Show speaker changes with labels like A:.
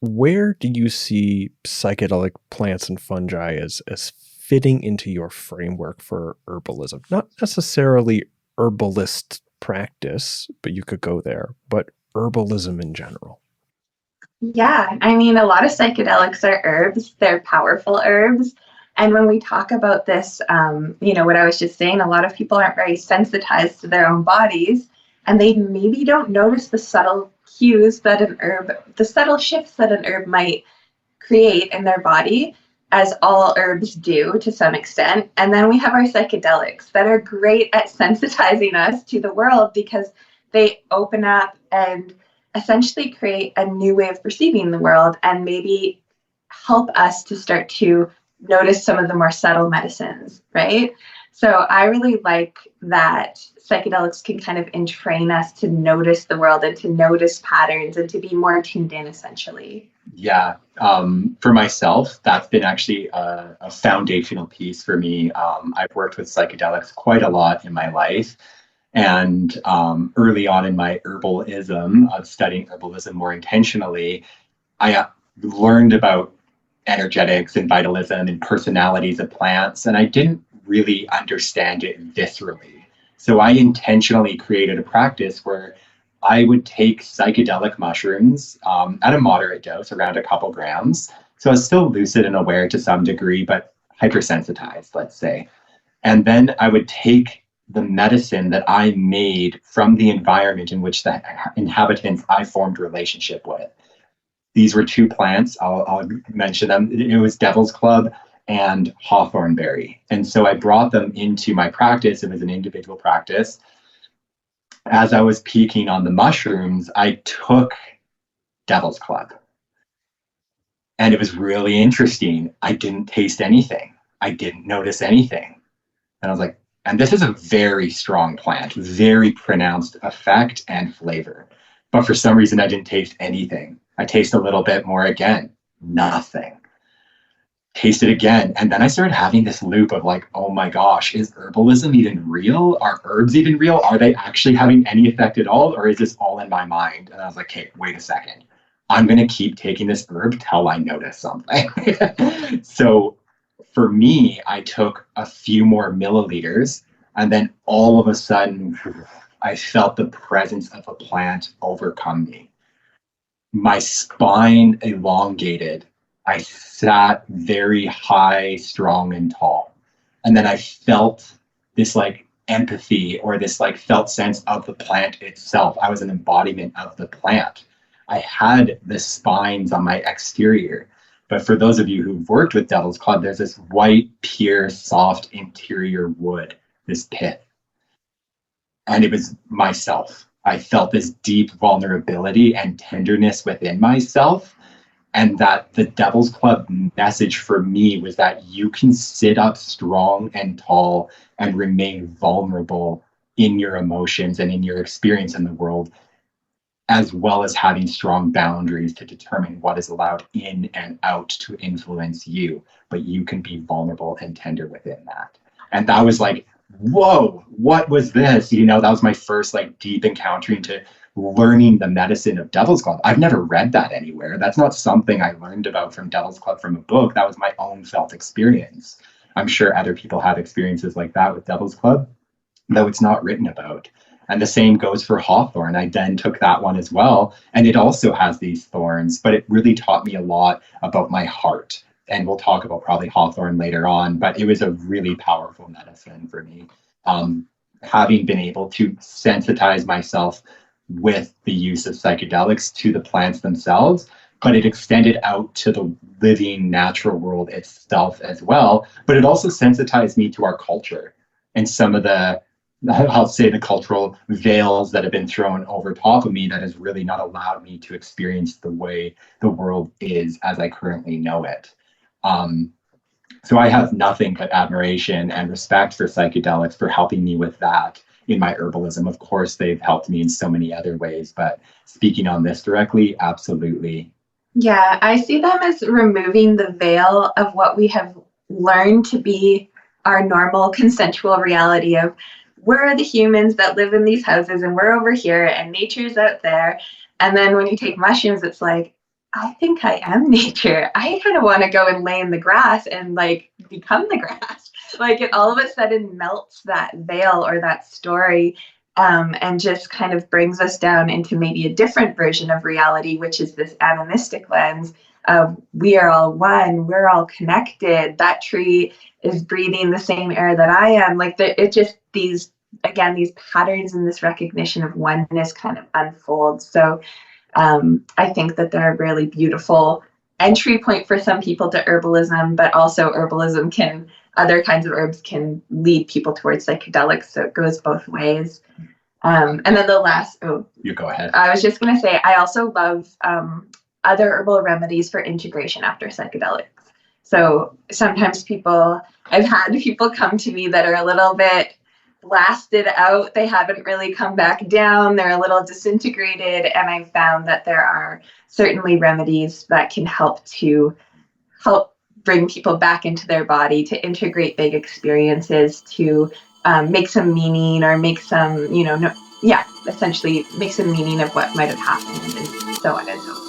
A: Where do you see psychedelic plants and fungi as fitting into your framework for herbalism? Not necessarily herbalist practice, but you could go there, but herbalism in general.
B: Yeah, I mean, a lot of psychedelics are herbs. They're powerful herbs. And when we talk about this, what I was just saying, a lot of people aren't very sensitized to their own bodies, and they maybe don't notice the subtle cues that the subtle shifts that an herb might create in their body, as all herbs do to some extent. And then we have our psychedelics that are great at sensitizing us to the world because they open up and essentially create a new way of perceiving the world and maybe help us to start to notice some of the more subtle medicines, right? So I really like that psychedelics can kind of entrain us to notice the world and to notice patterns and to be more tuned in, essentially.
C: Yeah, for myself, that's been actually a foundational piece for me. I've worked with psychedelics quite a lot in my life. And early on in my herbalism, of studying herbalism more intentionally, I learned about energetics and vitalism and personalities of plants, and I didn't really understand it viscerally. So I intentionally created a practice where I would take psychedelic mushrooms at a moderate dose, around a couple grams. So I was still lucid and aware to some degree, but hypersensitized, let's say. And then I would take the medicine that I made from the environment in which the inhabitants I formed relationship with. These were two plants. I'll mention them. It was Devil's Club and Hawthorn berry. And so I brought them into my practice. It was an individual practice. As I was peaking on the mushrooms, I took Devil's Club. And it was really interesting. I didn't taste anything. I didn't notice anything. And I was like, and this is a very strong plant, very pronounced effect and flavor. But for some reason, I didn't taste anything. I taste a little bit more again, nothing. Taste it again. And then I started having this loop of like, oh my gosh, is herbalism even real? Are herbs even real? Are they actually having any effect at all? Or is this all in my mind? And I was like, hey, wait a second. I'm going to keep taking this herb till I notice something. So for me, I took a few more milliliters, and then all of a sudden, I felt the presence of a plant overcome me. My spine elongated. I sat very high, strong, and tall. And then I felt this like empathy, or this like felt sense of the plant itself. I was an embodiment of the plant. I had the spines on my exterior. But for those of you who've worked with Devil's Club, there's this white, pure, soft interior wood, this pith. And it was myself. I felt this deep vulnerability and tenderness within myself. And that the Devil's Club message for me was that you can sit up strong and tall and remain vulnerable in your emotions and in your experience in the world, as well as having strong boundaries to determine what is allowed in and out to influence you. But you can be vulnerable and tender within that. And that was like, whoa, what was this? You know, that was my first like deep encounter into learning the medicine of Devil's Club. I've never read that anywhere. That's not something I learned about from Devil's Club from a book. That was my own felt experience. I'm sure other people have experiences like that with Devil's Club, though it's not written about. And the same goes for Hawthorn. I then took that one as well. And it also has these thorns, but it really taught me a lot about my heart. And we'll talk about probably Hawthorn later on, but it was a really powerful medicine for me. Having been able to sensitize myself with the use of psychedelics to the plants themselves, but it extended out to the living natural world itself as well. But it also sensitized me to our culture and some of the, I'll say, the cultural veils that have been thrown over top of me that has really not allowed me to experience the way the world is as I currently know it. So I have nothing but admiration and respect for psychedelics for helping me with that in my herbalism. Of course, they've helped me in so many other ways, but speaking on this directly, absolutely.
B: Yeah, I see them as removing the veil of what we have learned to be our normal consensual reality of we're the humans that live in these houses and we're over here and nature's out there. And then when you take mushrooms, it's like, I think I am nature. I kind of want to go and lay in the grass and like become the grass. Like it all of a sudden melts that veil or that story, and just kind of brings us down into maybe a different version of reality, which is this animistic lens of we are all one, we're all connected. That tree is breathing the same air that I am. Like it just these again these patterns and this recognition of oneness kind of unfolds. So I think that they're a really beautiful entry point for some people to herbalism, but also herbalism can, other kinds of herbs can lead people towards psychedelics. So it goes both ways. And then the last,
C: You go ahead.
B: I was just going to say, I also love other herbal remedies for integration after psychedelics. So sometimes I've had people come to me that are a little bit blasted out. They haven't really come back down. They're a little disintegrated. And I've found that there are certainly remedies that can help bring people back into their body, to integrate big experiences, to make some meaning or make some, essentially make some meaning of what might have happened, and so on and so forth.